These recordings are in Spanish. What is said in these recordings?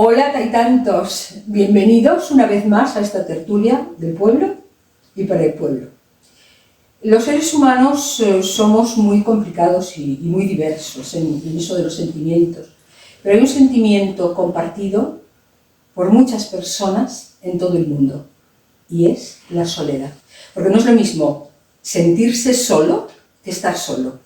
Hola taitantos, bienvenidos una vez más a esta tertulia del pueblo y para el pueblo. Los seres humanos somos muy complicados y muy diversos en eso de los sentimientos, pero hay un sentimiento compartido por muchas personas en todo el mundo y es la soledad. Porque no es lo mismo sentirse solo que estar solo.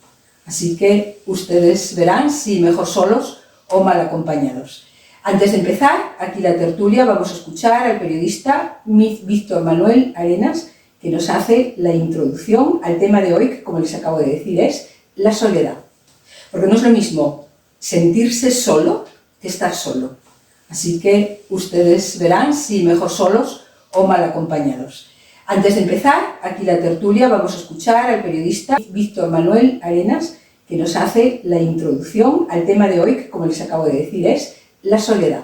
Así que ustedes verán si mejor solos o mal acompañados. Antes de empezar, aquí la tertulia, vamos a escuchar al periodista Víctor Manuel Arenas, que nos hace la introducción al tema de hoy, que como les acabo de decir es la soledad. Porque no es lo mismo sentirse solo que estar solo. Así que ustedes verán si mejor solos o mal acompañados. Antes de empezar, aquí la tertulia, vamos a escuchar al periodista Víctor Manuel Arenas, que nos hace la introducción al tema de hoy, que como les acabo de decir es la soledad.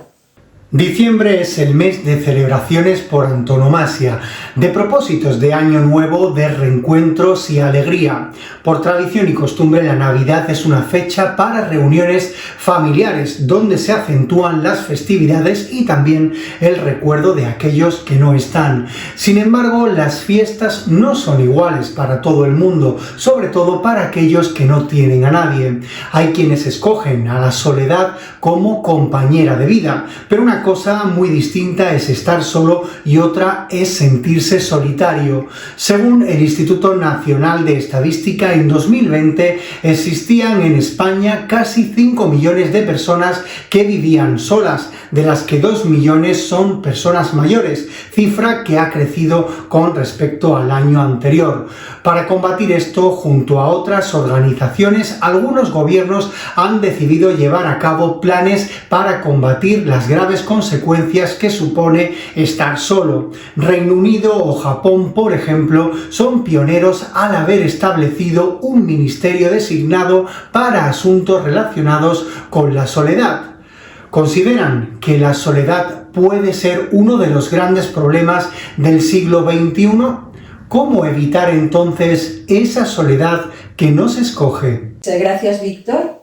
Diciembre es el mes de celebraciones por antonomasia, de propósitos de año nuevo, de reencuentros y alegría. Por tradición y costumbre, la Navidad es una fecha para reuniones familiares, donde se acentúan las festividades y también el recuerdo de aquellos que no están. Sin embargo, las fiestas no son iguales para todo el mundo, sobre todo para aquellos que no tienen a nadie. Hay quienes escogen a la soledad como compañera de vida, pero una cosa muy distinta es estar solo y otra es sentirse solitario. Según el Instituto Nacional de Estadística, en 2020 existían en España casi 5 millones de personas que vivían solas, de las que 2 millones son personas mayores, cifra que ha crecido con respecto al año anterior. Para combatir esto, junto a otras organizaciones, algunos gobiernos han decidido llevar a cabo planes para combatir las graves consecuencias que supone estar solo. Reino Unido o Japón, por ejemplo, son pioneros al haber establecido un ministerio designado para asuntos relacionados con la soledad. Consideran que la soledad puede ser uno de los grandes problemas del siglo XXI. ¿Cómo evitar entonces esa soledad que no se escoge? Muchas gracias, Víctor.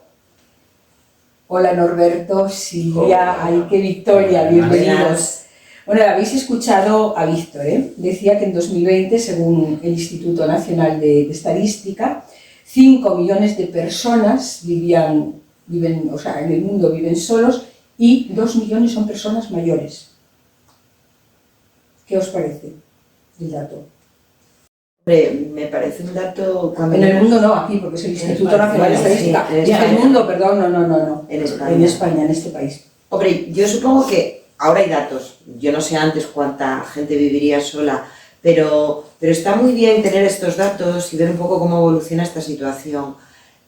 Hola, Norberto, Silvia, ay, qué victoria, bienvenidos. Bueno, habéis escuchado a Víctor, ¿eh? Decía que en 2020, según el Instituto Nacional de Estadística, 5 millones de personas en el mundo viven solos y 2 millones son personas mayores. ¿Qué os parece el dato? Me parece un dato... En el mundo no, aquí, porque es el Instituto Nacional de Estadística. Sí, en el mundo, perdón, no. En España. En España, en este país. Hombre, yo supongo que ahora hay datos. Yo no sé antes cuánta gente viviría sola, pero está muy bien tener estos datos y ver un poco cómo evoluciona esta situación.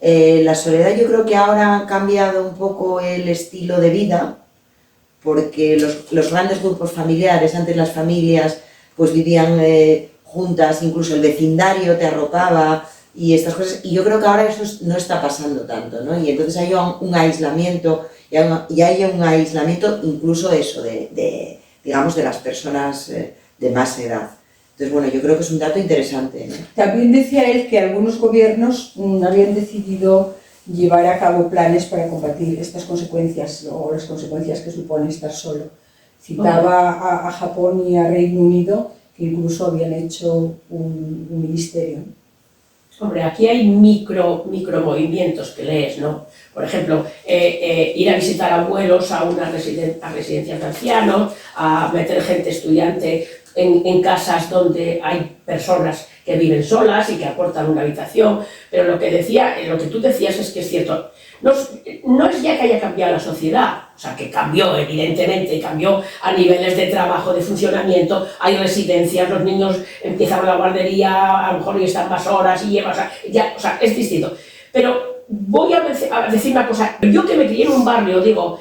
La soledad yo creo que ahora ha cambiado un poco el estilo de vida, porque los grandes grupos familiares, antes las familias pues vivían juntas, incluso el vecindario te arropaba y estas cosas, y yo creo que ahora eso no está pasando tanto, ¿no? Y entonces hay un aislamiento, y hay un aislamiento incluso eso, digamos, de las personas de más edad. Entonces, bueno, yo creo que es un dato interesante, ¿no? También decía él que algunos gobiernos habían decidido llevar a cabo planes para combatir estas consecuencias o las consecuencias que supone estar solo. Citaba a Japón y a Reino Unido, que incluso habían hecho un ministerio. Hombre, aquí hay micro movimientos que lees, ¿no? Por ejemplo, ir a visitar abuelos a residencias de ancianos, a meter gente estudiante en casas donde hay personas que viven solas y que aportan una habitación, pero lo que tú decías es que es cierto, no es ya que haya cambiado la sociedad, o sea, que cambió evidentemente, cambió a niveles de trabajo, de funcionamiento, hay residencias, los niños empiezan la guardería, a lo mejor y están más horas y llevan, o sea, es distinto. Pero voy a decir una cosa, yo que me crié en un barrio, digo,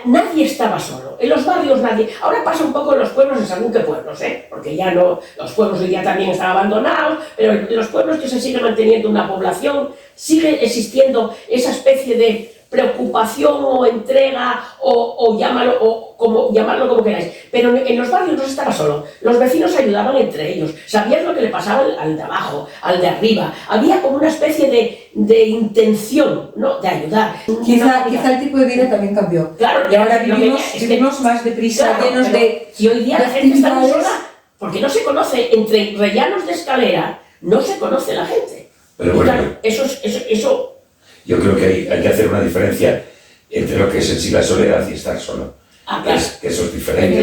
nadie estaba solo, en los barrios nadie, ahora pasa un poco en los pueblos, en según qué pueblos, porque ya no, los pueblos hoy día también están abandonados, pero en los pueblos que se sigue manteniendo una población, sigue existiendo esa especie de preocupación o entrega o llamarlo como queráis. Pero en los barrios no se estaba solo. Los vecinos se ayudaban entre ellos. Sabían lo que le pasaba al de abajo, al de arriba. Había como una especie de intención, ¿no?, de ayudar. Quizá el tipo de vida también cambió. Claro, y ahora lo vivimos más deprisa, claro, llenos de... Y hoy día la gente está muy actividades. sola porque no se conoce, entre rellanos de escalera, no se conoce la gente. Pero Y bueno, claro, eso yo creo que hay que hacer una diferencia entre lo que es en sí la soledad y estar solo. claro. Que eso es diferente.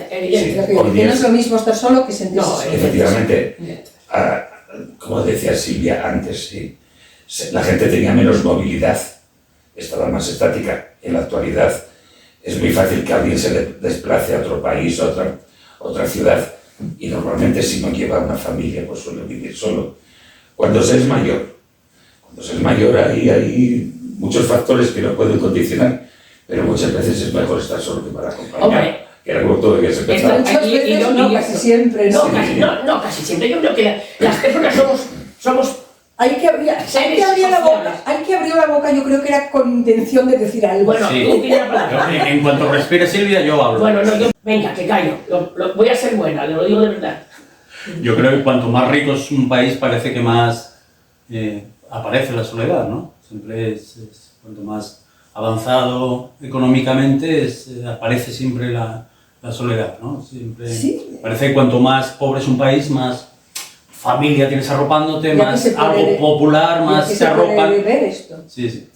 evidente. Sí. Hoy Que día no es lo mismo estar solo que sentirse No, solo. Efectivamente, como decía Silvia antes, sí, la gente tenía menos movilidad, estaba más estática. En la actualidad es muy fácil que alguien se desplace a otro país, a otra ciudad, y normalmente si no lleva una familia pues suele vivir solo. Cuando se es mayor hay muchos factores que no pueden condicionar, pero muchas veces es mejor estar solo que para acompañar. Hombre, que era como todo que se pensaba. Muchas veces no, casi siempre. No, sí. casi siempre. Yo creo que las personas somos Hay que abrir la boca, yo creo que era con intención de decir algo. bueno, Sí. tú tienes la palabra. En cuanto respire Silvia, yo hablo. Bueno, no, venga, que callo. Voy a ser buena, lo digo de verdad. Yo creo que cuanto más rico es un país, parece que más aparece la soledad, ¿no? Siempre cuanto más avanzado económicamente aparece siempre la soledad, ¿no? Siempre Sí. parece que cuanto más pobre es un país, más familia tienes arropándote, Ya más que se puede- algo popular, más se se arropan. puede ver esto. Sí.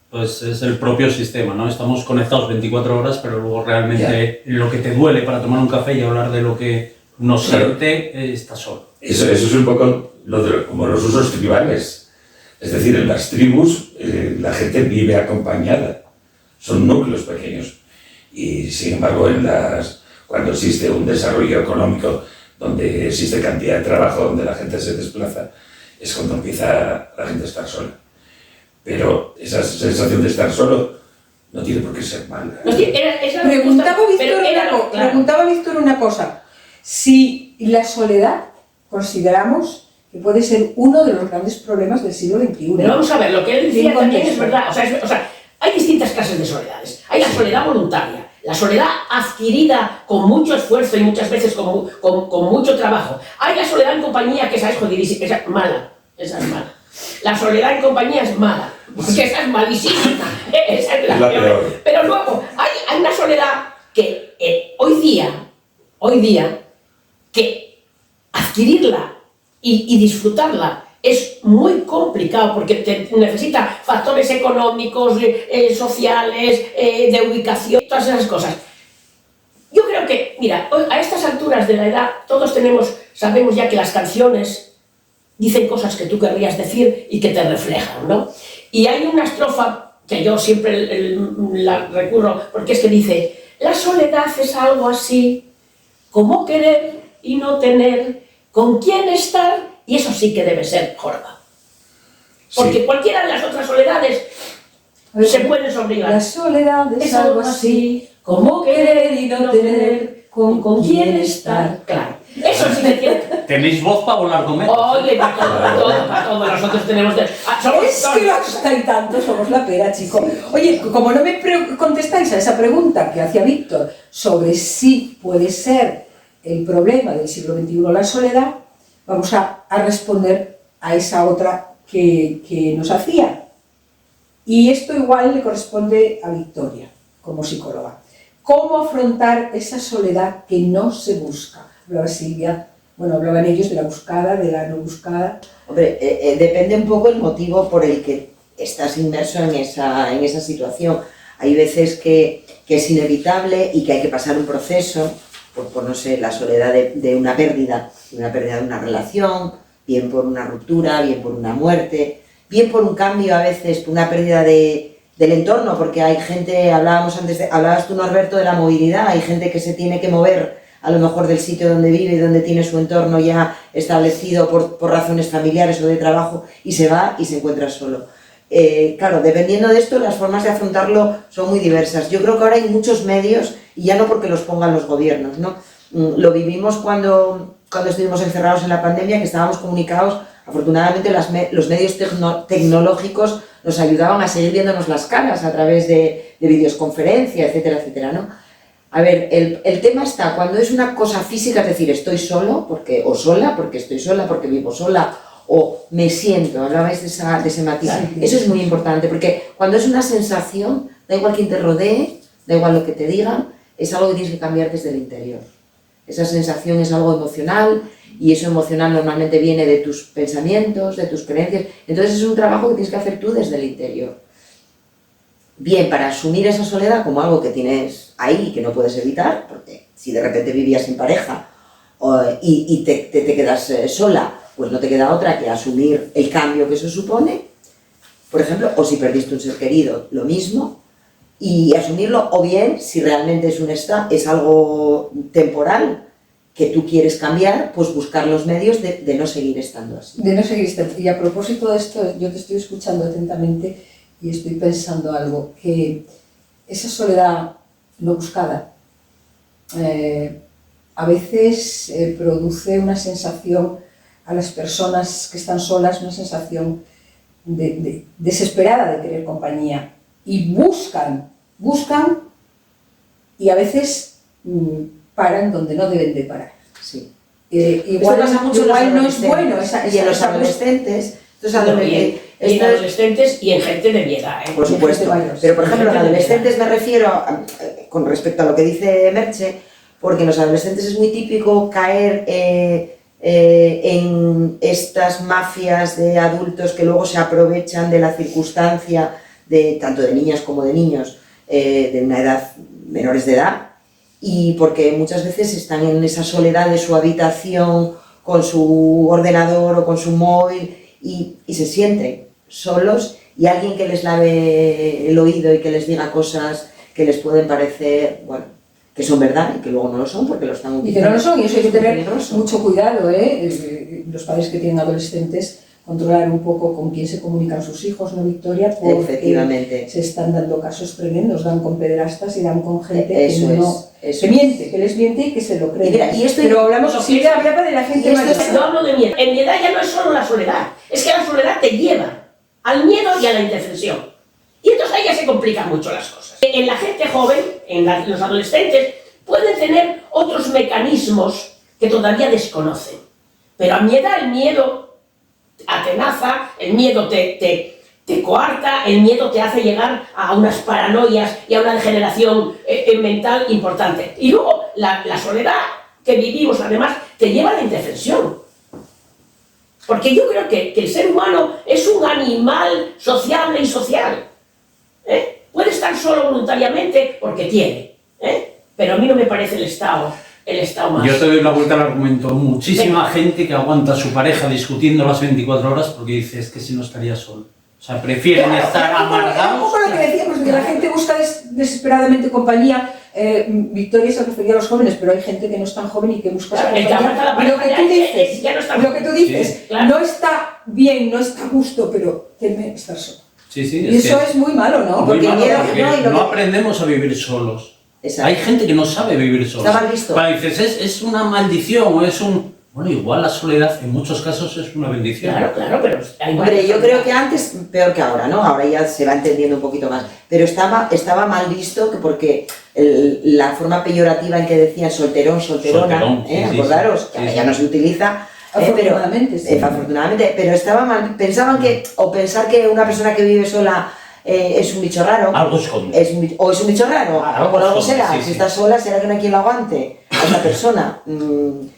Pues es el propio sistema, ¿no? Estamos conectados 24 horas, pero luego realmente lo que te duele para tomar un café y hablar de lo que nos siente, estás solo. Eso es un poco como los usos tribales. Es decir, en las tribus la gente vive acompañada. Son núcleos pequeños. Y sin embargo, cuando existe un desarrollo económico, donde existe cantidad de trabajo, donde la gente se desplaza, es cuando empieza la gente a estar sola. Pero esa sensación de estar solo no tiene por qué ser mala. No, sí, Preguntaba Víctor una cosa. Si la soledad consideramos que puede ser uno de los grandes problemas del siglo XXI. Pero vamos a ver, lo que él decía Sin también es contexto. verdad. O sea, hay distintas clases de soledades. Hay la soledad voluntaria, la soledad adquirida con mucho esfuerzo y muchas veces con mucho trabajo. Hay la soledad en compañía, que esa es jodidísima, esa es mala. Esa es mala. La soledad en compañía es mala, porque esa es malísima. Esa es la peor. Pero luego hay una soledad que hoy día, que adquirirla y disfrutarla es muy complicado porque necesita factores económicos, sociales, de ubicación, todas esas cosas. Yo creo que, mira, a estas alturas de la edad todos sabemos ya que las canciones dicen cosas que tú querrías decir y que te reflejan, ¿no? Y hay una estrofa que yo siempre la recurro, porque es que dice: la soledad es algo así como querer y no tener con quién estar, y eso sí que debe ser jorba. Porque Sí. cualquiera de las otras soledades se pueden sobrellevar. La soledad es algo así como querer y no tener con quién estar. Claro, eso sí que tiene. ¿Tenéis voz para volar con él? Oye, para todo, nosotros tenemos... somos Es dos. que los hay tantos, somos la pera, chico. Oye, como no me contestáis a esa pregunta que hacía Víctor sobre si puede ser el problema del siglo XXI la soledad, vamos a responder a esa otra que nos hacía. Y esto igual le corresponde a Victoria, como psicóloga. ¿Cómo afrontar esa soledad que no se busca? Hablaba Silvia, hablaban ellos de la buscada, de la no buscada. Hombre, depende un poco el motivo por el que estás inmerso en esa situación. Hay veces que es inevitable y que hay que pasar un proceso, por no sé, la soledad de una pérdida de una relación, bien por una ruptura, bien por una muerte, bien por un cambio a veces, por una pérdida del entorno, porque hay gente, hablabas tú, Norberto, de la movilidad, hay gente que se tiene que mover a lo mejor del sitio donde vive y donde tiene su entorno ya establecido por razones familiares o de trabajo, y se va y se encuentra solo. Claro, dependiendo de esto, las formas de afrontarlo son muy diversas. Yo creo que ahora hay muchos medios, y ya no porque los pongan los gobiernos, ¿no? Lo vivimos cuando estuvimos encerrados en la pandemia, que estábamos comunicados Afortunadamente los medios tecnológicos nos ayudaban a seguir viéndonos las caras a través de videoconferencia, etcétera, etcétera, ¿no? A ver, el tema está cuando es una cosa física, es decir, estoy solo o sola porque estoy sola, porque vivo sola, o me siento, hablabais de ese matiz. Sí. Eso es muy importante, porque cuando es una sensación, da igual quién te rodee, da igual lo que te digan, es algo que tienes que cambiar desde el interior. Esa sensación es algo emocional, y eso emocional normalmente viene de tus pensamientos, de tus creencias. Entonces es un trabajo que tienes que hacer tú desde el interior. Bien, para asumir esa soledad como algo que tienes ahí y que no puedes evitar, porque si de repente vivías sin pareja y te quedas sola, pues no te queda otra que asumir el cambio que eso supone, por ejemplo, o si perdiste un ser querido, lo mismo, y asumirlo, o bien, si realmente es algo temporal, que tú quieres cambiar, pues buscar los medios de no seguir estando así. De no seguir estando. Y a propósito de esto, yo te estoy escuchando atentamente y estoy pensando algo, que esa soledad no buscada a veces produce una sensación a las personas que están solas, una sensación desesperada de querer compañía, y buscan y a veces paran donde no deben de parar. Sí. Igual no es bueno. Y en los adolescentes, en adolescentes y en gente de mi edad. Por supuesto. Pero por ejemplo, en adolescentes me refiero, con respecto a lo que dice Merche, porque en los adolescentes es muy típico caer en estas mafias de adultos que luego se aprovechan de la circunstancia, tanto de niñas como de niños, de una edad, menores de edad, y porque muchas veces están en esa soledad de su habitación con su ordenador o con su móvil y se sienten solos, y alguien que les lave el oído y que les diga cosas que les pueden parecer, bueno, que son verdad y que luego no lo son porque lo están utilizando. Y que no lo son, y eso hay que tener mucho cuidado, los padres que tienen adolescentes, controlar un poco con quién se comunican sus hijos, ¿no, Victoria? Porque efectivamente se están dando casos tremendos, dan con pederastas y dan con gente que miente, que les miente y que se lo cree. Pero hablamos siempre hablaba de la gente mayor. No hablo de miedo. En mi edad ya no es solo la soledad, es que la soledad te lleva al miedo y a la indefensión. Y entonces ahí ya se complican mucho las cosas. En la gente joven, en los adolescentes, pueden tener otros mecanismos que todavía desconocen. Pero a mi edad el miedo atenaza, el miedo te coarta, el miedo te hace llegar a unas paranoias y a una degeneración mental importante. Y luego la soledad que vivimos además te lleva a la indefensión. Porque yo creo que el ser humano es un animal sociable y social. Puede estar solo voluntariamente porque quiere, pero a mí no me parece el Estado más. Yo te doy la vuelta al argumento. Muchísima gente que aguanta a su pareja discutiendo las 24 horas porque dice, es que si no estaría solo. O sea, prefieren estar amargados. Un poco lo que decíamos, que la gente busca desesperadamente compañía. Victoria se refería a los jóvenes, pero hay gente que no es tan joven y que busca esa compañía. Y lo que tú dices, sí, claro. No está bien, no está a gusto, pero teme estar solo. Sí, y eso es muy malo, ¿no? Porque no aprendemos a vivir solos. Exacto. Hay gente que no sabe vivir sola. Está mal visto. Cuando dices, es una maldición o es un... Bueno, igual la soledad en muchos casos es una bendición. Claro, pero... Hombre, yo creo que antes, peor que ahora, ¿no? Ahora ya se va entendiendo un poquito más. Pero estaba mal visto porque la forma peyorativa en que decían solterón, solterona, acordaros, que ya no se utiliza... Afortunadamente, sí. Afortunadamente, pero estaba mal. Pensaban que, o pensar que una persona que vive sola es un bicho raro. Algo esconde. O es un bicho raro, o por algo será. Si está sola, será que no hay quien lo aguante a esa persona.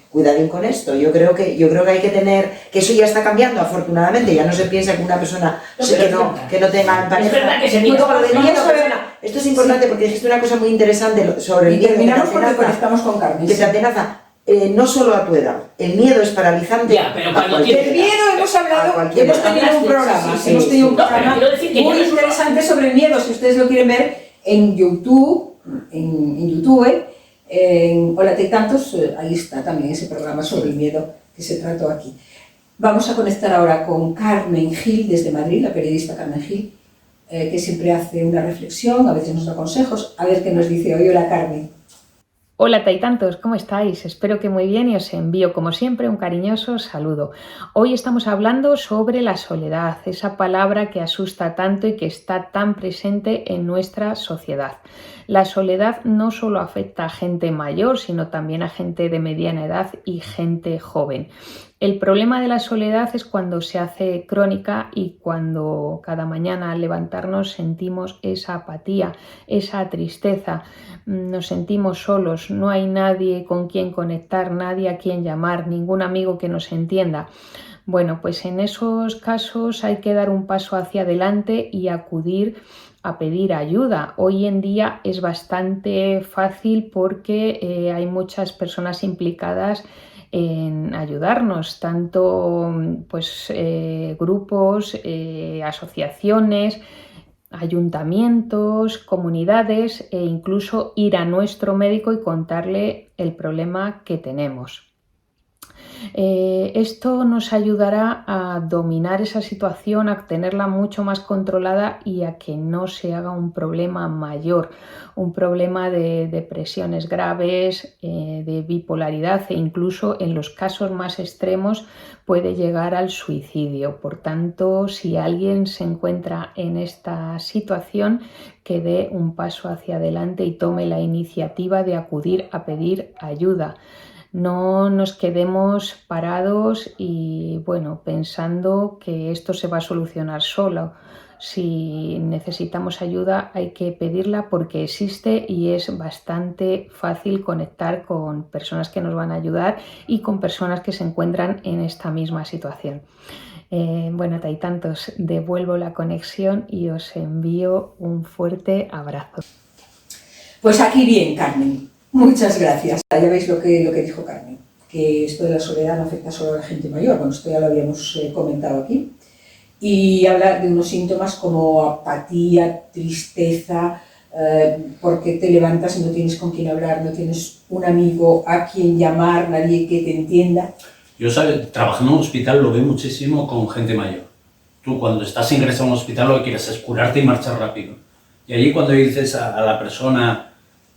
Cuidadín con esto. Yo creo que hay que tener, que eso ya está cambiando, afortunadamente. Ya no se piensa que una persona que no tenga pareja. Es verdad que se mira. Esto es importante porque dijiste una cosa muy interesante sobre el miedo. Y terminamos porque conectamos con Carmen. Que te atenaza. No solo a tu edad, el miedo es paralizante. Ya, pero cuando del miedo hemos hablado, hemos tenido un programa, muy interesante sobre el miedo, si ustedes lo quieren ver en YouTube, en Hola Te Tantos, ahí está también ese programa sobre el miedo que se trató aquí. Vamos a conectar ahora con Carmen Gil desde Madrid, la periodista Carmen Gil, que siempre hace una reflexión, a veces nos da consejos, a ver qué nos dice hoy. Hola Carmen. Hola taitantos, ¿cómo estáis? Espero que muy bien y os envío como siempre un cariñoso saludo. Hoy estamos hablando sobre la soledad, esa palabra que asusta tanto y que está tan presente en nuestra sociedad. La soledad no solo afecta a gente mayor, sino también a gente de mediana edad y gente joven. El problema de la soledad es cuando se hace crónica y cuando cada mañana al levantarnos sentimos esa apatía, esa tristeza, nos sentimos solos, no hay nadie con quien conectar, nadie a quien llamar, ningún amigo que nos entienda. Bueno, pues en esos casos hay que dar un paso hacia adelante y acudir a pedir ayuda. Hoy en día es bastante fácil porque hay muchas personas implicadas en ayudarnos, tanto pues, grupos, asociaciones, ayuntamientos, comunidades e incluso ir a nuestro médico y contarle el problema que tenemos. Esto nos ayudará a dominar esa situación, a tenerla mucho más controlada y a que no se haga un problema mayor, un problema de depresiones graves, de bipolaridad e incluso en los casos más extremos puede llegar al suicidio. Por tanto, si alguien se encuentra en esta situación, que dé un paso hacia adelante y tome la iniciativa de acudir a pedir ayuda. No nos quedemos parados y bueno, pensando que esto se va a solucionar solo. Si necesitamos ayuda hay que pedirla porque existe y es bastante fácil conectar con personas que nos van a ayudar y con personas que se encuentran en esta misma situación. Bueno, taitantos, devuelvo la conexión y os envío un fuerte abrazo. Pues aquí bien, Carmen. Muchas gracias. Ya veis lo que dijo Carmen, que esto de la soledad no afecta solo a la gente mayor, bueno, esto ya lo habíamos comentado aquí, y habla de unos síntomas como apatía, tristeza, porque te levantas y no tienes con quién hablar, no tienes un amigo a quien llamar, nadie que te entienda. Yo, trabajando en un hospital lo veo muchísimo con gente mayor. Tú cuando estás ingresado a un hospital lo que quieres es curarte y marchar rápido. Y allí cuando dices a la persona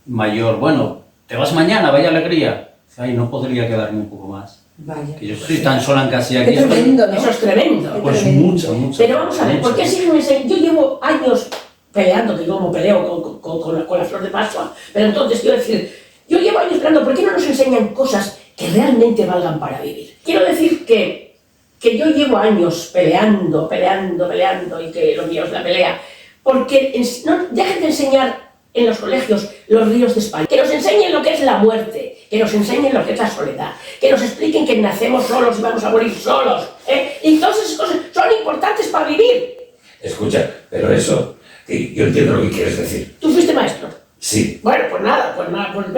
mayor, bueno, ¿te vas mañana? Vaya alegría. Ay, no podría quedarme un poco más. Vaya. Que yo estoy tan sola en casa y aquí. Qué tremendo, ¿no? Eso es tremendo. Pues mucho. Pero vamos a ver, ¿por qué siguen yo llevo años peleando, que yo como peleo con la flor de Pascua, pero entonces quiero decir, yo llevo años peleando, ¿por qué no nos enseñan cosas que realmente valgan para vivir? Quiero decir que yo llevo años peleando y que lo mío es la pelea, porque no, dejen de enseñar en los colegios los ríos de España, que nos enseñen lo que es la muerte, que nos enseñen lo que es la soledad, que nos expliquen que nacemos solos y vamos a morir solos, y todas esas cosas son importantes para vivir. Escucha, pero eso, yo entiendo lo que quieres decir. ¿Tú fuiste maestro? Sí. Bueno,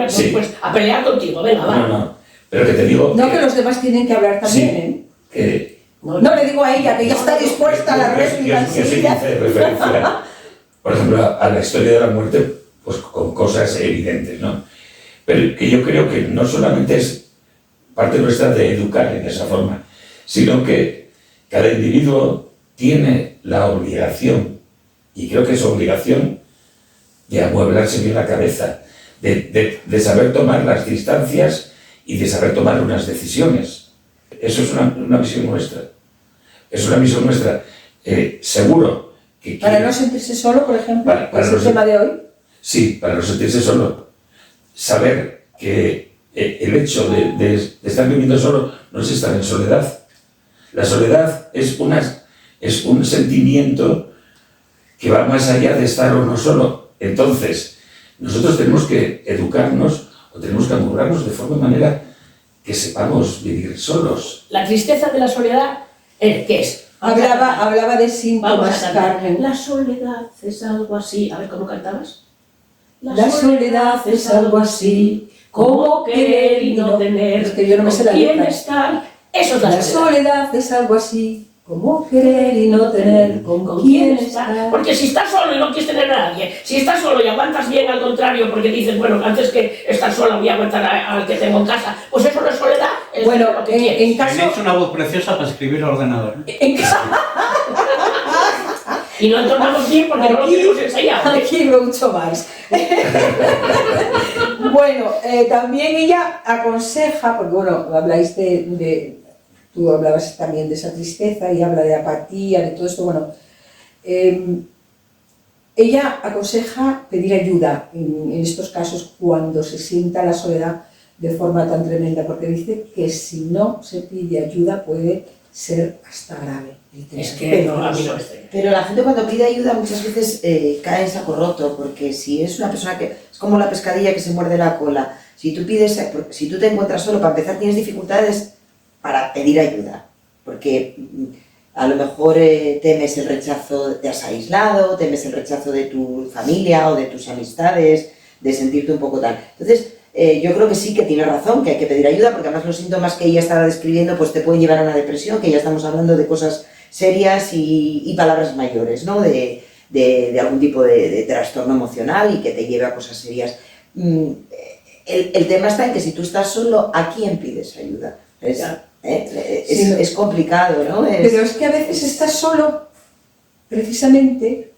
Sí. pues a pelear contigo, venga, va. No, pero que te digo... No, que los demás tienen que hablar también, sí, que... No le digo a ella, que ya está dispuesta a la réplica Yo sí enseguida. hice referencia, por ejemplo, a la historia de la muerte, pues con cosas evidentes, ¿no? Pero que yo creo que no solamente es parte nuestra de educar en esa forma, sino que cada individuo tiene la obligación, y creo que es obligación, de amueblarse bien la cabeza, de saber tomar las distancias y de saber tomar unas decisiones. Eso es una visión nuestra. Es una visión nuestra. Seguro que... Para no sentirse solo, por ejemplo, para es el tema de hoy. Sí, para no sentirse solo. Saber que el hecho de estar viviendo solo no es estar en soledad. La soledad es un sentimiento que va más allá de estar o no solo. Entonces, nosotros tenemos que educarnos o tenemos que amueblarnos de forma manera que sepamos vivir solos. La tristeza de la soledad, ¿qué es? Hablaba de Vamos a síntomas, cantar. Carmen. La soledad es algo así. A ver, ¿cómo cantabas? La soledad es algo así, como querer y no tener, Es que yo no me sé la con quién letra. estar. Eso es la La soledad. soledad es algo así, como querer y no tener con quién estar. Porque si estás solo y no quieres tener a nadie, si estás solo y aguantas bien, al contrario, porque dices, bueno, antes que estar sola voy a aguantar al que tengo en casa, pues eso no es soledad, es Bueno, lo que quieres. en Me caso... he hecho una voz preciosa para escribir al ordenador. En caso... Y no entonamos bien porque no lo tenemos ensayado. Aquí mucho más. Bueno, también ella aconseja, porque bueno, habláis tú hablabas también de esa tristeza y habla de apatía, de todo esto, bueno, ella aconseja pedir ayuda en estos casos cuando se sienta la soledad de forma tan tremenda, porque dice que si no se pide ayuda puede ser hasta grave. Es que no, a mí no estoy. Pero la gente cuando pide ayuda muchas veces cae en saco roto, porque si es una persona que es como la pescadilla que se muerde la cola, si tú te encuentras solo, para empezar tienes dificultades para pedir ayuda, porque a lo mejor temes el rechazo, te has aislado, temes el rechazo de tu familia o de tus amistades, de sentirte un poco tal. Entonces, yo creo que sí que tiene razón, que hay que pedir ayuda, porque además los síntomas que ella estaba describiendo pues te pueden llevar a una depresión, que ya estamos hablando de cosas serias y palabras mayores, ¿no? De algún tipo de trastorno emocional y que te lleve a cosas serias. El tema está en que si tú estás solo, ¿a quién pides ayuda? Es complicado, ¿no? Pero es que a veces estás solo, precisamente,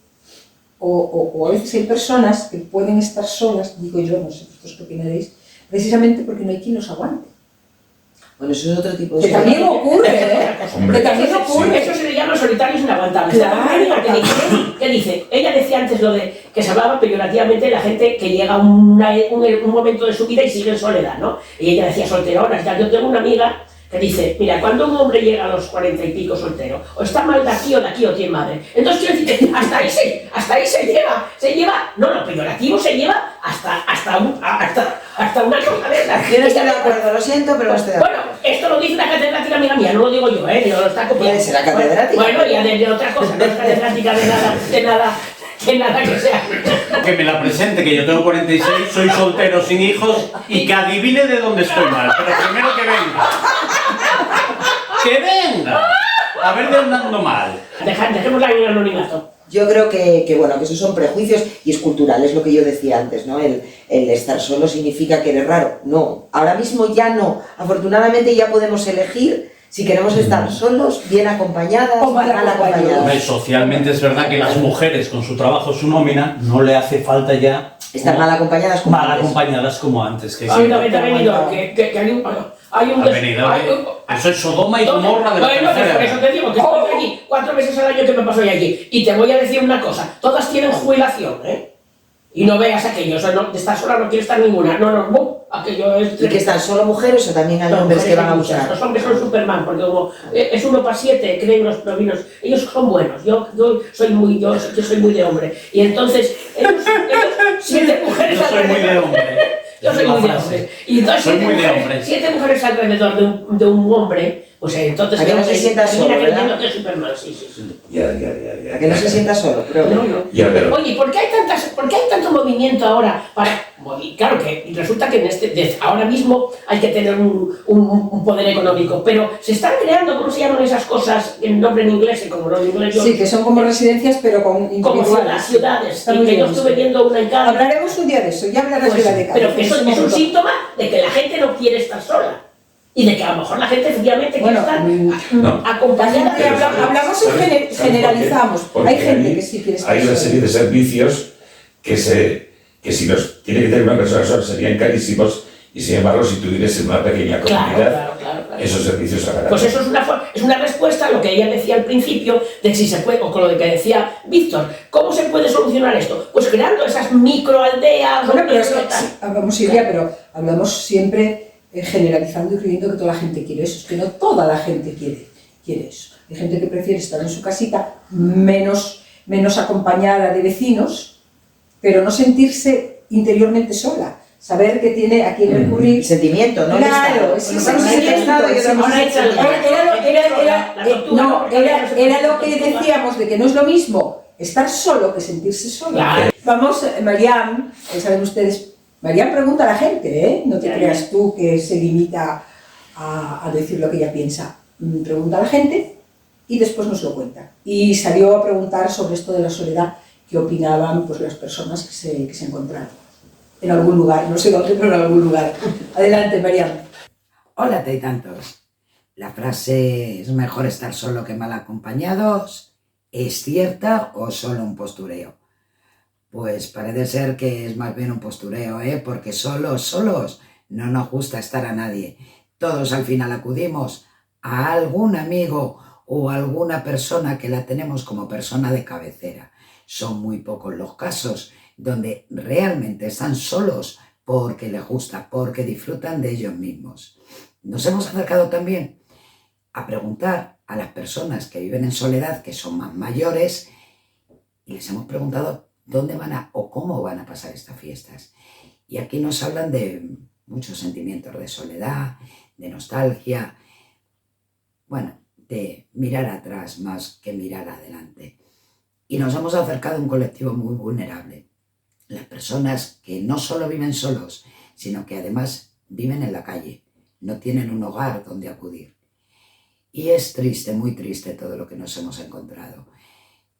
o a veces hay personas que pueden estar solas, digo yo, no sé vosotros qué opinaréis, precisamente porque no hay quien los aguante. Bueno, eso es otro tipo de... Que también ocurre, ¿eh? Hombre, Que también ocurre. Eso se le llama solitarios inaguantables. Claro. ¿Qué dice? Ella decía antes lo de que se hablaba peyorativamente de la gente que llega a un momento de su vida y sigue en soledad, ¿no? Y ella decía solteronas. Ya yo tengo una amiga que dice, mira, cuando un hombre llega a los 40 y pico soltero, o está mal de aquí o tiene madre. Entonces quiero decir que hasta ahí se lleva, no, lo peyorativo se lleva hasta una cosa de esas. Yo no estoy de acuerdo, lo siento, pero no estoy de acuerdo. Bueno, esto lo dice una catedrática amiga mía, no lo digo yo, no lo está copiando. Puede ser la catedrática. Bueno, y de otra cosa, no es catedrática de nada que sea. Que me la presente, que yo tengo 46, soy soltero sin hijos y que adivine de dónde estoy mal. Pero primero que venga. ¡Que venga! A ver de dónde ando mal. Dejémosla en el anonimato. Yo creo que esos son prejuicios y es cultural, es lo que yo decía antes, ¿no? El estar solo significa que eres raro. No, ahora mismo ya no. Afortunadamente ya podemos elegir si queremos estar solos, bien acompañadas o mal acompañadas. Hombre, socialmente es verdad que las mujeres con su trabajo, su nómina, no le hace falta ya estar mal acompañadas como antes. Como antes. Que Sí, también ha venido, que hay un... Eso es Sodoma y Gomorra de la Bueno, tercera. por eso te digo que estoy allí 4 veces al año que me paso allí. Y te voy a decir una cosa, todas tienen jubilación, ¿eh? Y no veas aquello, o sea, no, de estar sola no quiero estar ninguna, aquello es... ¿Y que están solo mujeres o también hay hombres que van a usar? Los hombres son Superman, porque como es 1/7, creen los provinos, ellos son buenos, yo soy muy de hombre. Y entonces, ellos 7 mujeres Yo soy muy de hombre. Yo soy muy de hombre. Y entonces 7 mujeres alrededor de un hombre, pues entonces... ¿A que no se sienta solo, verdad? Que es Superman, sí. Ya. ¿A que no se sienta solo? Pero... No. Ya, pero... Oye, ¿por qué hay tanto movimiento ahora para...? Claro que resulta que ahora mismo hay que tener un poder económico, pero se están creando, ¿cómo se llaman esas cosas? En nombre en inglés, como no en inglés yo... Sí, que son como residencias, pero con como individuales. ciudades, Está y muy que yo bien, estuve sí. viendo una en cada... Hablaremos un día de eso, ya hablarás de la de Pero que eso es un momento. síntoma de que la gente no quiere estar sola. Y de que a lo mejor la gente efectivamente quiere estar no. acompañada. La gente hablamos y generalizamos. Porque Hay gente que sí quiere estar hay una sola. serie de servicios que si los tiene que tener una persona sola serían carísimos y sin embargo si tuvieras una pequeña comunidad, Claro. esos servicios se agarran. Pues eso es una respuesta a lo que ella decía al principio, de si se puede, o con lo que decía Víctor, ¿cómo se puede solucionar esto? Pues creando esas microaldeas. Bueno, pero es que, vamos, Silvia, pero hablamos siempre generalizando y creyendo que toda la gente quiere eso. Es que no toda la gente quiere eso. Hay gente que prefiere estar en su casita menos acompañada de vecinos, pero no sentirse interiormente sola. Saber que tiene a quién recurrir. Sentimiento, ¿no? Claro, ese sentimiento. Era lo que decíamos, de que no es lo mismo estar solo que sentirse sola. Claro. Vamos, Mariam, saben ustedes, Mariam pregunta a la gente, ¿eh? No te creas tú que se limita a decir lo que ella piensa. Pregunta a la gente y después nos lo cuenta. Y salió a preguntar sobre esto de la soledad, qué opinaban pues, las personas que se encontraron en algún lugar, no sé dónde, pero en algún lugar. Adelante, Mariam. Hola, tantos. La frase ¿es mejor estar solo que mal acompañados? ¿Es cierta o solo un postureo? Pues parece ser que es más bien un postureo, ¿eh? Porque solos, no nos gusta estar a nadie. Todos al final acudimos a algún amigo o alguna persona que la tenemos como persona de cabecera. Son muy pocos los casos donde realmente están solos porque les gusta, porque disfrutan de ellos mismos. Nos hemos acercado también a preguntar a las personas que viven en soledad, que son más mayores, y les hemos preguntado dónde van a o cómo van a pasar estas fiestas. Y aquí nos hablan de muchos sentimientos de soledad, de nostalgia, bueno, de mirar atrás más que mirar adelante. Y nos hemos acercado a un colectivo muy vulnerable. Las personas que no solo viven solos, sino que además viven en la calle, no tienen un hogar donde acudir. Y es triste, muy triste todo lo que nos hemos encontrado.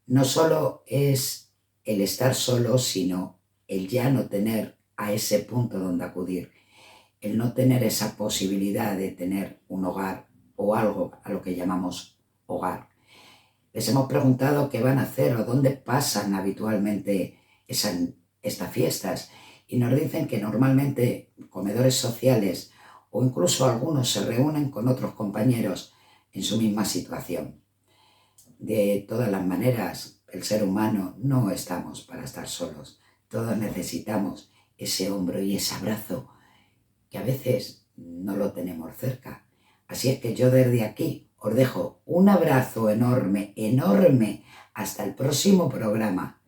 No solo es el estar solo, sino el ya no tener a ese punto donde acudir, el no tener esa posibilidad de tener un hogar o algo a lo que llamamos hogar. Les hemos preguntado qué van a hacer o dónde pasan habitualmente estas fiestas y nos dicen que normalmente comedores sociales o incluso algunos se reúnen con otros compañeros en su misma situación. De todas las maneras, el ser humano no estamos para estar solos. Todos necesitamos ese hombro y ese abrazo que a veces no lo tenemos cerca. Así es que yo desde aquí os dejo un abrazo enorme, enorme. Hasta el próximo programa.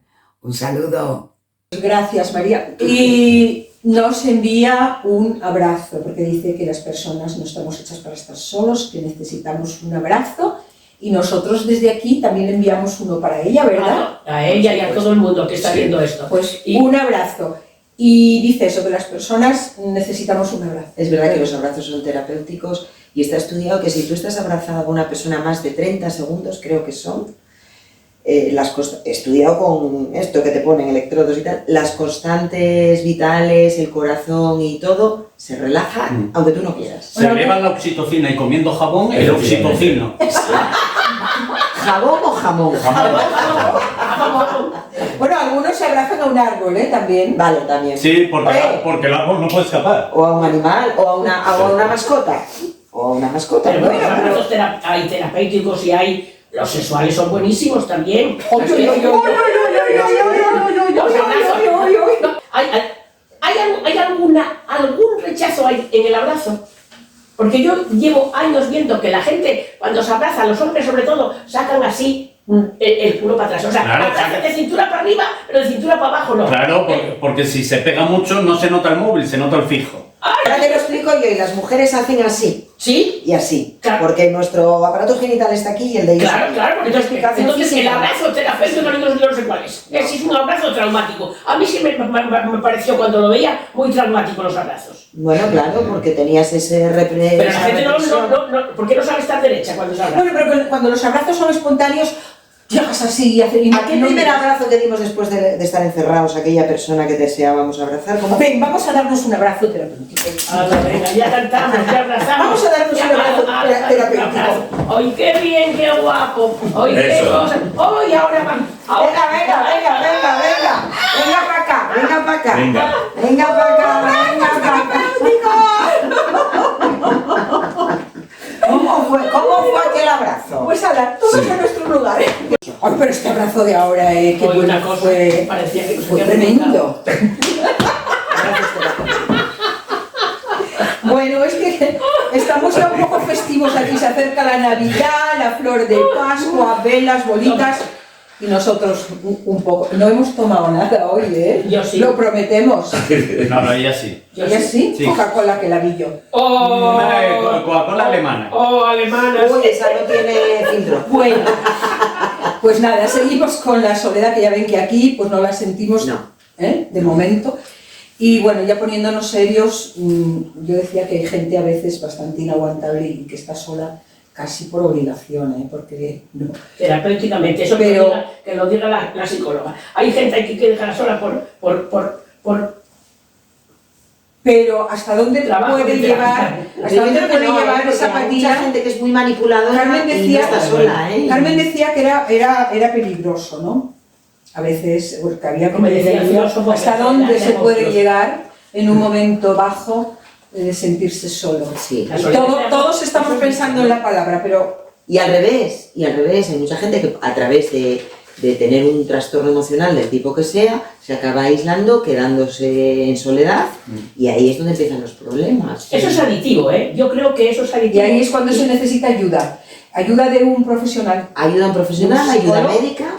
Un saludo. Gracias, María. Y nos envía un abrazo, porque dice que las personas no estamos hechas para estar solos, que necesitamos un abrazo. Y nosotros desde aquí también enviamos uno para ella, ¿verdad? A ella y a todo el mundo que está viendo esto. Pues un abrazo. Y dice eso, que las personas necesitamos un abrazo. Es verdad que los abrazos son terapéuticos y está estudiado que si tú estás abrazado a una persona más de 30 segundos, creo que son, estudiado con esto que te ponen electrodos y tal, las constantes vitales, el corazón y todo, se relajan, aunque tú no quieras. Se eleva la oxitocina y comiendo jabón, el oxitocino. ¿Jabón o jamón? Bueno, algunos se abrazan a un árbol, ¿eh? También. Vale, también. Sí, porque el árbol no puede escapar. O a un animal, o a una mascota. O a una mascota. Pero bueno, los abrazos hay terapéuticos y hay... Los sexuales son buenísimos también. ¿Hay algún rechazo en el abrazo? Porque yo llevo años viendo que la gente, cuando se abraza, los hombres sobre todo, sacan así el culo para atrás. O sea, claro, abrazan de cintura para arriba, pero de cintura para abajo no. Claro, porque si se pega mucho no se nota el móvil, se nota el fijo. Ahora te lo explico yo, y las mujeres hacen así. ¿Sí? Y así. Claro. Porque nuestro aparato genital está aquí y el de ellos. Claro, porque entonces el abrazo terapéutico no sé cuál es. Es un abrazo traumático. A mí sí me pareció cuando lo veía muy traumático los abrazos. Bueno, claro, porque tenías ese Pero la gente no, ¿por qué no sabe estar derecha cuando se abraza? Bueno, pero cuando los abrazos son espontáneos, llegas así y haces... Aquel primer abrazo que dimos después de estar encerrados, aquella persona que deseábamos abrazar, ¿cómo? Ven, vamos a darnos un abrazo terapéutico. Venga, ya cantamos, ya abrazamos. Vamos a darnos un abrazo terapéutico. ¡Ay, qué bien, qué guapo! ¡Ay, qué cosa! ¡Ay, ahora va! Venga para acá. Venga. Venga para acá. ¿Cómo fue aquel abrazo? Pues ahora, todos a nuestro lugar. Ay, pero este abrazo de ahora, qué Fue una bueno cosa fue. parecía que Fue tremendo. Bueno, es que estamos ya un poco festivos aquí, se acerca la Navidad, la flor de Pascua, velas, bolitas, y nosotros un poco. No hemos tomado nada hoy, ¿eh? Yo sí. Lo prometemos. No, ella sí. ¿Y así? Sí. Coca-Cola que la vi yo. Coca-Cola alemana. ¡Oh, alemanas! Uy, esa no tiene filtro. Bueno, pues nada, seguimos con la soledad, que ya ven que aquí pues no la sentimos de momento. Y bueno, ya poniéndonos serios, yo decía que hay gente a veces bastante inaguantable y que está sola casi por obligación, porque no. Terapéuticamente, eso pero, que lo diga la psicóloga. Hay gente aquí que deja sola por pero ¿hasta dónde puede llevar? ¿Hasta dónde puede llevar esa apatía? apatía? Mucha gente que es muy manipuladora Carmen decía, y no está sola, Carmen decía que era peligroso, ¿no? a veces, porque había Como decía el filósofo, hasta que dónde se hacemos puede los- llegar en un momento bajo de sentirse solo. Sí. La soledad- Todos estamos pensando en la palabra, pero Y al revés, hay mucha gente que a través de tener un trastorno emocional del tipo que sea, se acaba aislando, quedándose en soledad, y ahí es donde empiezan los problemas. Eso es aditivo, ¿eh? Yo creo que eso es y aditivo. ahí es cuando se necesita ayuda de un profesional. Ayuda profesional, ¿Un ayuda psicólogo? médica,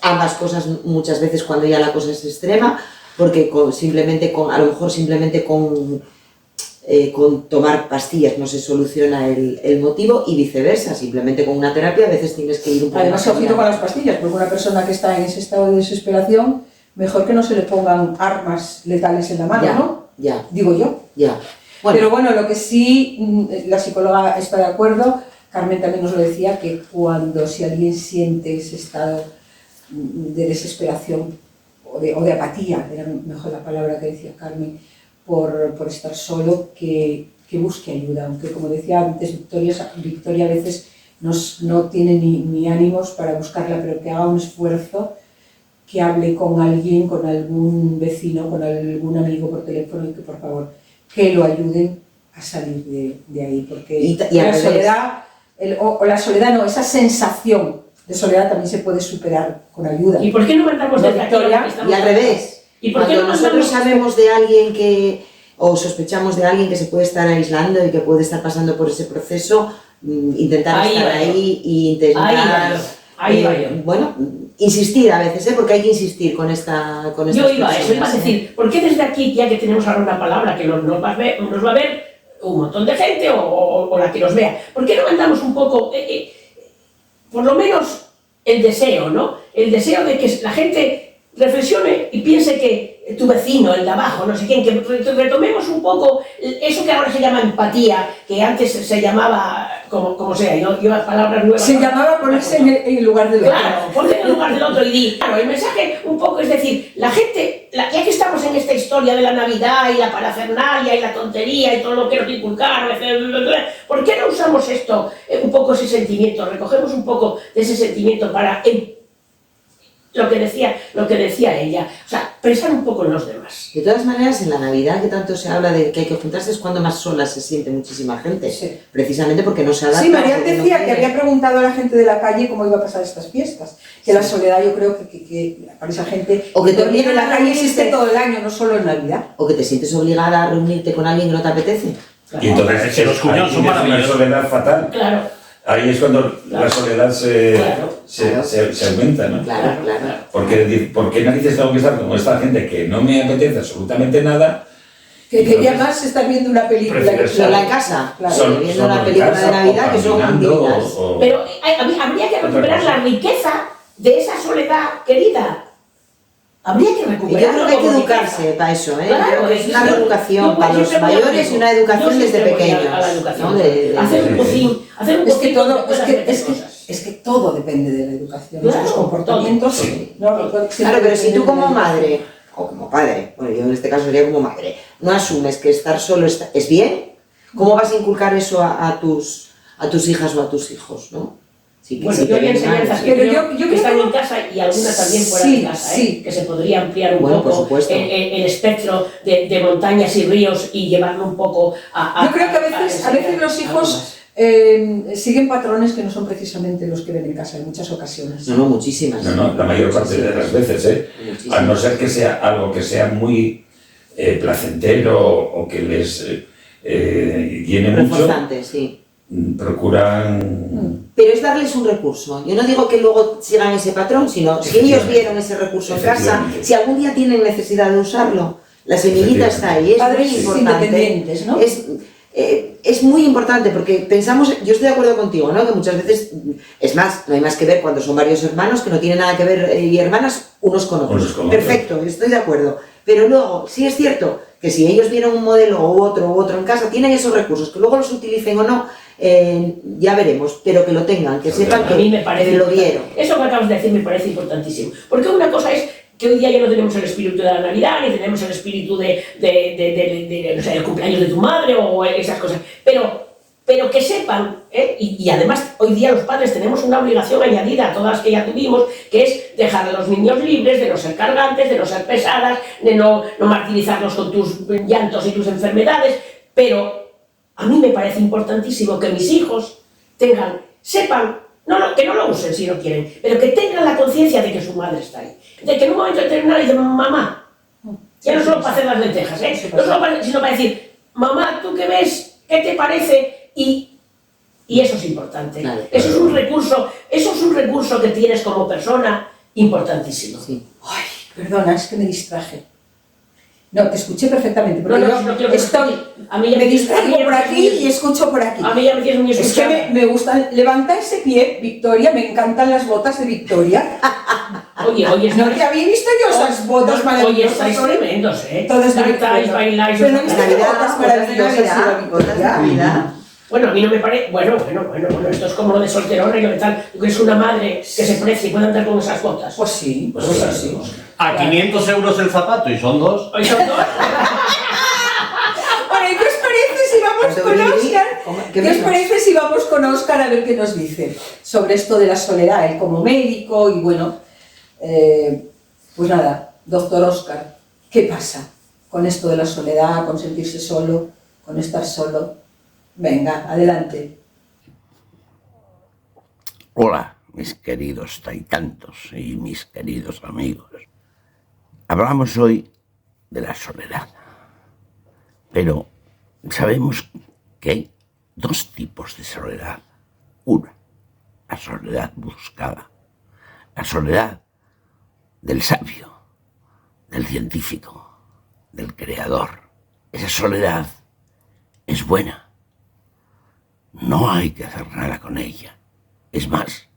ambas cosas muchas veces cuando ya la cosa es extrema, porque a lo mejor simplemente con tomar pastillas no se soluciona el motivo, y viceversa, simplemente con una terapia a veces tienes que ir un poco Además, más ojito allá. con las pastillas, porque una persona que está en ese estado de desesperación, mejor que no se le pongan armas letales en la mano, Ya, ¿no? ya, Digo yo. ya. Pero bueno, lo que sí, la psicóloga está de acuerdo, Carmen también nos lo decía, que si alguien siente ese estado de desesperación o de apatía, era mejor la palabra que decía Carmen, por estar solo, que busque ayuda, aunque como decía antes Victoria a veces no tiene ni ánimos para buscarla, pero que haga un esfuerzo, que hable con alguien, con algún vecino, con algún amigo por teléfono, y que por favor que lo ayuden a salir de ahí, porque Y la al revés. soledad, la soledad no, esa sensación de soledad también se puede superar con ayuda. ¿Y por qué no mandamos desde aquí Victoria, lo que estamos Y al revés. ¿Y por qué Cuando no nosotros mandamos- sabemos de alguien o sospechamos de alguien que se puede estar aislando y que puede estar pasando por ese proceso, intentar Ahí estar va yo. ahí y intentar, Ahí va yo. bueno, insistir a veces, porque hay que insistir con estas Yo iba a eso, iba a personas, decir, ¿por qué desde aquí, ya que tenemos ahora una palabra que nos va a ver un montón de gente o la que nos vea, ¿por qué no mandamos un poco, por lo menos el deseo, ¿no? El deseo de que la gente reflexione y piense que tu vecino, el de abajo, no sé quién, que retomemos un poco eso que ahora se llama empatía, que antes se llamaba, como sea, yo palabras nuevas. Se llamaba ponerse en el lugar del otro. Claro, ponte en el lugar del otro y di. Claro, el mensaje un poco es decir, la gente, ya que estamos en esta historia de la Navidad y la parafernalia y la tontería y todo lo que nos inculcaron, ¿por qué no usamos esto, un poco ese sentimiento, recogemos un poco de ese sentimiento para lo que decía ella, o sea, pensar un poco en los demás. De todas maneras, en la Navidad, que tanto se habla de que hay que juntarse, es cuando más sola se siente muchísima gente, Sí. precisamente porque no se adapta. Sí, María porque no decía que quiere. había preguntado a la gente de la calle cómo iba a pasar estas fiestas. Que la soledad, yo creo que para esa gente O que te dormir en la obligan a calle existe reunirte. todo el año, no solo en Navidad. O que te sientes obligada a reunirte con alguien que no te apetece. Y entonces Es que los cuñados ahí son tienes una maravillosos. soledad fatal. Claro, Ahí es cuando la soledad se aumenta, ¿no? Claro, claro. Porque ¿por qué narices tengo que estar con esta gente que no me apetece absolutamente nada? Que Entonces, ya más estar viendo una película. prefiero que- estar Sola en casa, Claro. viendo una en película casa, de Navidad o que son caminando, divinas. pero habría que recuperar la riqueza de esa soledad querida. Habría que Y yo recuperarla. creo que hay que como educarse riqueza. para eso, ¿eh? Claro, Creo que es una yo educación para los siempre voy a lo mayores y mismo. una educación Yo desde siempre voy pequeños. a la educación. ¿no? Hacer un cocín, Es que todo, donde puedas meter cosas. es que todo depende de la educación, Claro, nuestros comportamientos. todo. No, Claro, pero si tú como depende de la madre, o como padre, bueno, yo en este caso sería como madre, no asumes que estar solo es bien, ¿cómo vas a inculcar eso a tus hijas o a tus hijos, no? Sí, Bueno, sí yo te hay ven mal, enseñanzas sí. que Pero creo yo que creo están que- en casa y algunas también fuera Sí, de casa, sí. que se podría ampliar un Bueno, por poco supuesto. el espectro de montañas y ríos y llevarlo un poco a... Yo creo que a veces enseñar los algo hijos más. siguen patrones que no son precisamente los que ven en casa en muchas ocasiones. No, muchísimas. No, la mayor parte de las veces, ¿eh? Muchísimas. A no ser que sea algo que sea muy placentero o que les llene mucho, Reforzante, sí. procuran... Pero es darles un recurso. Yo no digo que luego sigan ese patrón, sino si ellos vieron ese recurso en casa, Efectivamente. si algún día tienen necesidad de usarlo, la semillita está ahí. Es Padres muy importante. independientes, ¿no? Es muy importante porque pensamos, yo estoy de acuerdo contigo, ¿no? Que muchas veces, es más, no hay más que ver cuando son varios hermanos que no tienen nada que ver y hermanas unos con otros. Unos con otros. Perfecto, estoy de acuerdo. Pero luego, sí es cierto que si ellos vieron un modelo u otro en casa, tienen esos recursos, que luego los utilicen o no, ya veremos, pero que lo tengan, que sepan A mí me parece que lo importante. vieron. Eso que acabas de decir me parece importantísimo. Porque una cosa es que hoy día ya no tenemos el espíritu de la Navidad, ni tenemos el espíritu no sé, el cumpleaños de tu madre o esas cosas. Pero pero que sepan, y además hoy día los padres tenemos una obligación añadida a todas las que ya tuvimos, que es dejar a los niños libres, de no ser cargantes, de no ser pesadas, de no martirizarlos con tus llantos y tus enfermedades, pero a mí me parece importantísimo que mis hijos sepan, que no lo usen si no quieren, pero que tengan la conciencia de que su madre está ahí, de que en un momento determinado dicen, mamá, ya no solo para hacer las lentejas, no solo sino para decir, mamá, ¿tú qué ves? ¿Qué te parece? Y eso es importante. Claro. Eso es un recurso que tienes como persona importantísimo. Sí. Ay, perdona, es que me distraje. No, te escuché perfectamente, porque No, yo no quiero que me distraigo por aquí y escucho por aquí. A mí ya me tienes muy Es escuchada. que me gusta, levanta ese pie, Victoria, me encantan las botas de Victoria. Oye, No te había visto yo esas botas Oye, maravillosas. estáis hoy. tremendos, Todas de Cantáis, Victoria. bailáis, Pero no os viste tocáis. qué botas maravillosas, botas de Navidad. Bueno, a mí no me parece... Bueno, esto es como lo de solterona y lo de tal. Tú que eres una madre que se precie y puede andar con esas botas. Pues sí, Pues pues claro, sí. A 500 euros el zapato y son 2. Hoy son dos. Bueno, ¿y qué os parece si vamos ¿Cuánto con vivís? Óscar? ¿Qué ¿Qué os menos? parece si vamos con Óscar a ver qué nos dice sobre esto de la soledad, él como médico y bueno, pues nada, doctor Óscar, ¿qué pasa con esto de la soledad, con sentirse solo, con estar solo? Venga, adelante. Hola, mis queridos taitantos y mis queridos amigos. Hablamos hoy de la soledad, pero sabemos que hay dos tipos de soledad. Una, la soledad buscada, la soledad del sabio, del científico, del creador. Esa soledad es buena. No hay que hacer nada con ella. Es más,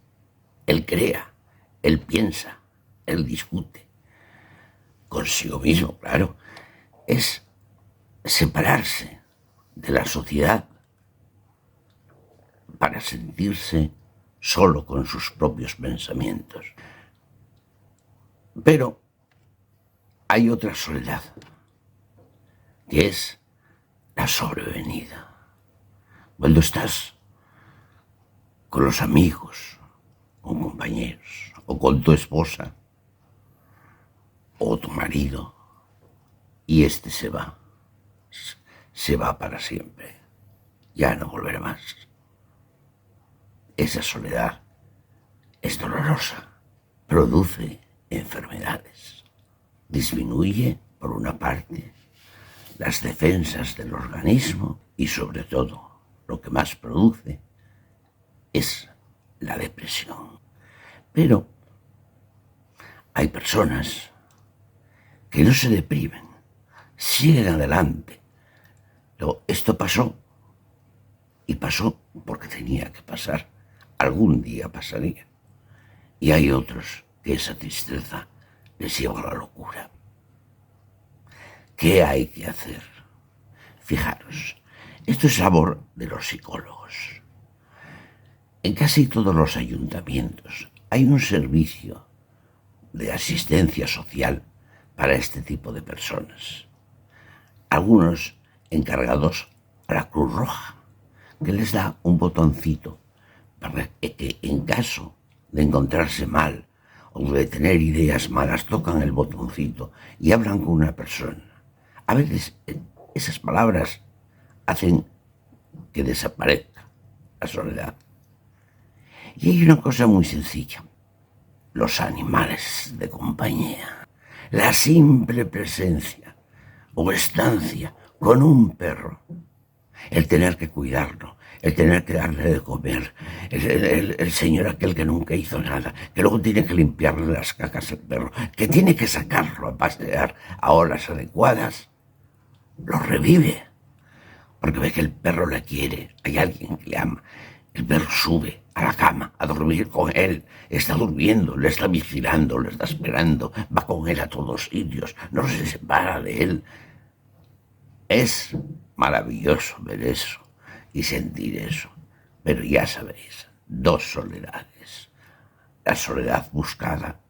él crea, él piensa, él discute. Consigo mismo, claro. Es separarse de la sociedad para sentirse solo con sus propios pensamientos. Pero hay otra soledad, que es la sobrevenida. Cuando estás con los amigos, con compañeros, o con tu esposa, o tu marido, y este se va para siempre, ya no volverá más. Esa soledad es dolorosa, produce enfermedades, disminuye, por una parte, las defensas del organismo y sobre todo, lo que más produce es la depresión. Pero hay personas que no se deprimen, siguen adelante. Pero esto pasó, y pasó porque tenía que pasar. Algún día pasaría. Y hay otros que esa tristeza les lleva a la locura. ¿Qué hay que hacer? Fijaros, esto es labor de los psicólogos. En casi todos los ayuntamientos hay un servicio de asistencia social para este tipo de personas. Algunos encargados a la Cruz Roja, que les da un botoncito para que en caso de encontrarse mal o de tener ideas malas, tocan el botoncito y hablan con una persona. A veces esas palabras hacen que desaparezca la soledad. Y hay una cosa muy sencilla: los animales de compañía. La simple presencia o estancia con un perro, el tener que cuidarlo, el tener que darle de comer, el señor aquel que nunca hizo nada, que luego tiene que limpiarle las cacas al perro, que tiene que sacarlo a pasear a horas adecuadas, lo revive, porque ve que el perro le quiere, hay alguien que le ama. El perro sube a la cama a dormir con él, está durmiendo, le está vigilando, le está esperando, va con él a todos sitios, no se separa de él. Es maravilloso ver eso y sentir eso, pero ya sabéis, dos soledades: la soledad buscada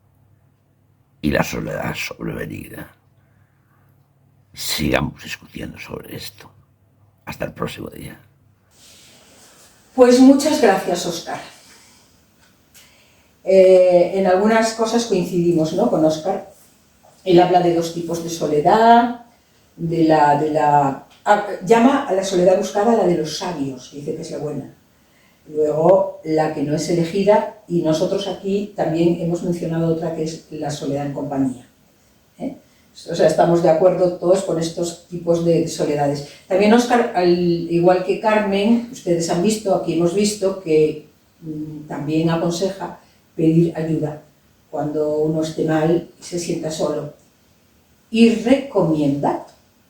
y la soledad sobrevenida. Sigamos discutiendo sobre esto. Hasta el próximo día. Pues muchas gracias, Óscar. En algunas cosas coincidimos, ¿no?, con Óscar. Él habla de dos tipos de soledad, llama a la soledad buscada la de los sabios, dice que es la buena. Luego, la que no es elegida, y nosotros aquí también hemos mencionado otra que es la soledad en compañía. O sea, estamos de acuerdo todos con estos tipos de soledades. También Óscar, al igual que Carmen, ustedes han visto, aquí hemos visto que también aconseja pedir ayuda cuando uno esté mal y se sienta solo. Y recomienda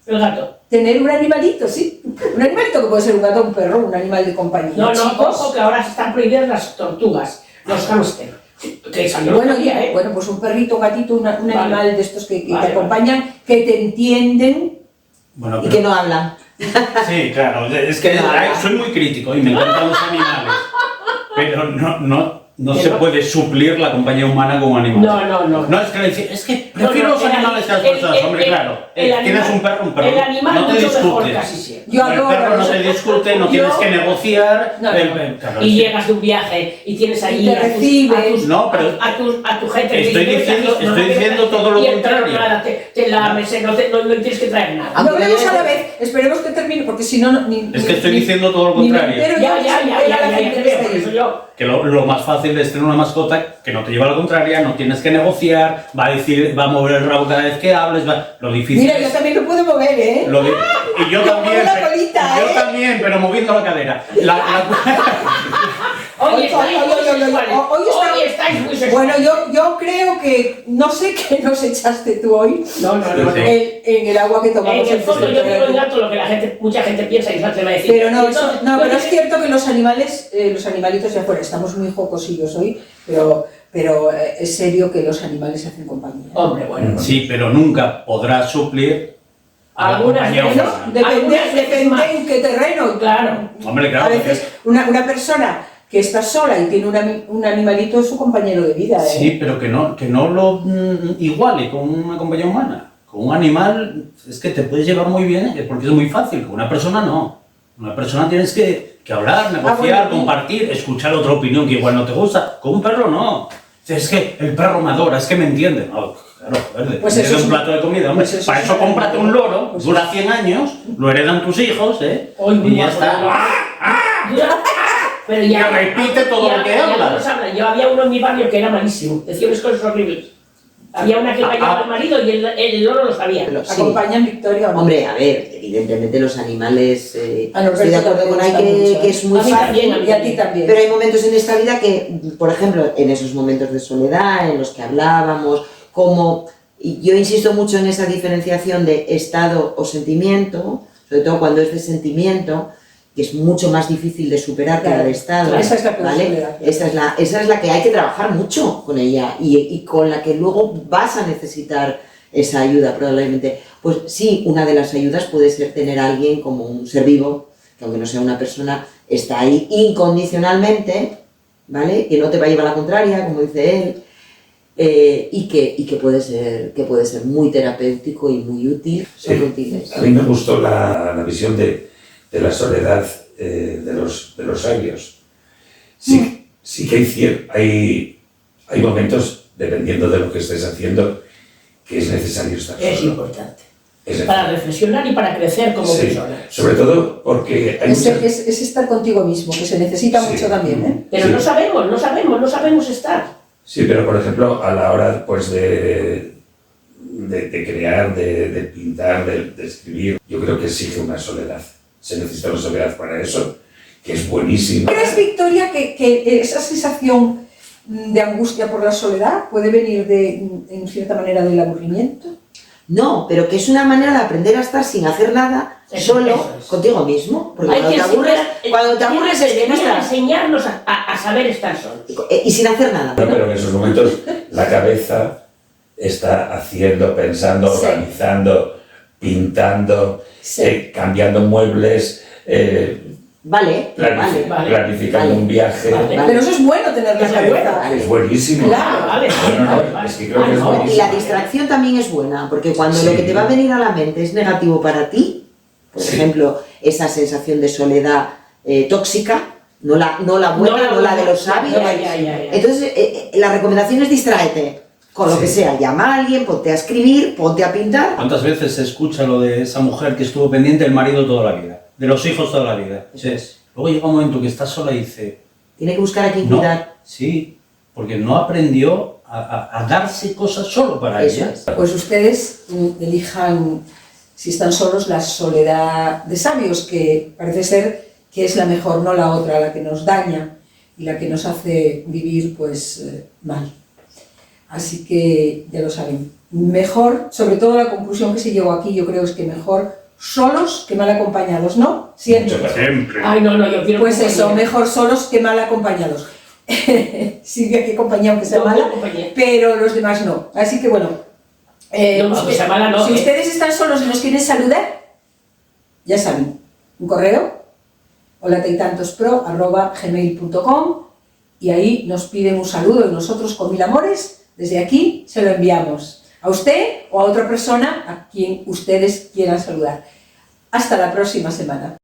El gato. tener un animalito, sí. Un animalito que puede ser un gato, un perro, un animal de compañía. No, Chicos, ojo, que ahora están prohibidas las tortugas, los hámster. Que salió bueno, el día, ¿eh? bueno, pues un perrito, un gatito, un Vale. animal de estos que Vale, te acompañan, que te entienden. Bueno, Y pero- que no hablan. Sí, claro, es que soy muy crítico y me encantan los animales, pero no se puede suplir la compañía humana con un animal. No. No, es que prefiero No, los el animales que las el- personas, el- hombre, el- claro. el Tienes animal- un perro, el animal no te mucho mejor discutes. casi siempre. Yo El adoro perro no eso. se discute, no Yo- tienes que negociar. No, no. Claro, Y es que- llegas de un viaje y tienes ahí Y te recibe. No, pero- a tu gente. que Estoy dice, diciendo- "No, no, estoy no, diciendo no, todo lo y el perro contrario". nada, te lames, no tienes que traer nada. Ah, No hablemos a la vez, esperemos que termine, porque si no... Es que estoy diciendo todo lo contrario. Pero Ya te veo, por que eso yo. Que lo más fácil es tener una mascota que no te lleva a la contraria, no tienes que negociar, va a mover el rabo cada vez que hables, lo difícil Mira, es... yo también lo puedo mover, ¿eh? Y yo Como también, la colita, yo ¿eh? también, pero moviendo la cadera. Hoy estáis muy sexuales. Hoy está- Hoy estáis muy sexuales. Bueno, yo creo que... No sé qué nos echaste tú hoy No. en el agua que tomamos. En el fondo antes yo de digo en traer. gato lo que mucha gente piensa y no se va a decir. Pero no, Entonces, pero es cierto que los animales, los animalitos de afuera, estamos muy jocosillos hoy, pero es serio que los animales hacen compañía. Hombre, bueno. Sí, pero nunca podrás suplir a la Algunas compañía veces, humana. Depende veces más. en qué terreno. Claro. Hombre, claro. A veces una persona que está sola y tiene un animalito es su compañero de vida, ¿eh? Sí, pero que no lo iguale con una compañía humana. Con un animal es que te puedes llevar muy bien, porque es muy fácil. Con una persona no. Una persona tienes que hablar, negociar, bueno, compartir, escuchar otra opinión que igual no te gusta. Con un perro no. Es que el perro me adora, es que me entiende. No, claro, verde. Pues Tienes eso es un plato de comida, hombre. pues eso Para es eso una cómprate un maravilla. loro, Pues dura 100 años, lo heredan tus hijos, Hoy y ya está. Pero Y repite todo lo que habla. todos hablan. Yo había uno en mi barrio que era malísimo, decía unas cosas horribles. Había una que engañaba al marido y el loro lo sabía. Pero sí. ¿Acompañan Victoria o no? Hombre, a ver, evidentemente los animales, A Norberto estoy de acuerdo con también ahí me gusta mucho. que es muy A mí fácil, también, Y a ti también. pero hay momentos en esta vida que, por ejemplo, en esos momentos de soledad, en los que hablábamos, como, y yo insisto mucho en esa diferenciación de estado o sentimiento, sobre todo cuando es de sentimiento, que es mucho más difícil de superar que la Claro, de estado. claro, esa es la peor ¿vale? soledad. Esa es la que hay que trabajar mucho con ella y con la que luego vas a necesitar esa ayuda probablemente. Pues sí, una de las ayudas puede ser tener a alguien como un ser vivo, que aunque no sea una persona, está ahí incondicionalmente, ¿vale? Que no te va a llevar a la contraria, como dice él, y que puede ser muy terapéutico y muy útil. Son Sí. útiles. A mí me gustó la visión de la soledad de los sabios. Sí que hay momentos, dependiendo de lo que estés haciendo, que es necesario estar Es solo. importante. Es Para reflexionar y para crecer como Sí, persona. sobre todo porque hay muchas... Es estar contigo mismo, que se necesita Sí. mucho también, ¿eh? Pero Sí. no sabemos estar. Sí, pero por ejemplo, a la hora pues de crear, de pintar, de escribir, yo creo que exige una soledad. Se necesita una soledad para eso, que es buenísima. ¿Crees, Victoria, que esa sensación de angustia por la soledad puede venir en cierta manera del aburrimiento? No, pero que es una manera de aprender a estar sin hacer nada, Eso solo, es. contigo mismo. Porque Hay cuando que te aburres, enseñar- es que no estás. enseñarnos a saber estar solos. Y sin hacer nada. No, pero en esos momentos la cabeza está haciendo, pensando, Sí. organizando, pintando, Sí. cambiando muebles, Vale, vale. vale. planificando Vale. un viaje. Vale. Pero eso es bueno tener la Eso es cabeza. bueno. Es buenísimo. Claro, vale. No, es que creo que es no. buenísimo. Y la distracción también es buena, porque cuando Sí. lo que te va a venir a la mente es negativo para ti, por Sí. ejemplo, esa sensación de soledad tóxica, no la buena, no la de los sabios. Ya. Entonces, la recomendación es distráete con lo que sea. Llama a alguien, ponte a escribir, ponte a pintar. ¿Cuántas veces se escucha lo de esa mujer que estuvo pendiente del marido toda la vida, de los hijos toda la vida? Eso es. Luego llega un momento que está sola y dice, Tiene que buscar a quien no, cuidar. sí, porque no aprendió a darse cosas solo para Eso ella. es. Pues ustedes elijan, si están solos, la soledad de sabios, que parece ser que es la mejor, no la otra, la que nos daña y la que nos hace vivir pues mal. Así que ya lo saben. Mejor, sobre todo la conclusión que se llegó aquí, yo creo es que mejor solos que mal acompañados, ¿no? Siempre. Siempre. Ay, no, yo quiero Pues eso, compañía. mejor solos que mal acompañados. Silvia, qué compañía, aunque sea Yo mala, compañía. pero los demás no. Así que bueno, No, aunque sea mala, no, si ustedes están solos y nos quieren saludar, ya saben, un correo, holataitantospro@gmail.com, y ahí nos piden un saludo y nosotros con 1000 amores, desde aquí se lo enviamos a usted o a otra persona a quien ustedes quieran saludar. Hasta la próxima semana.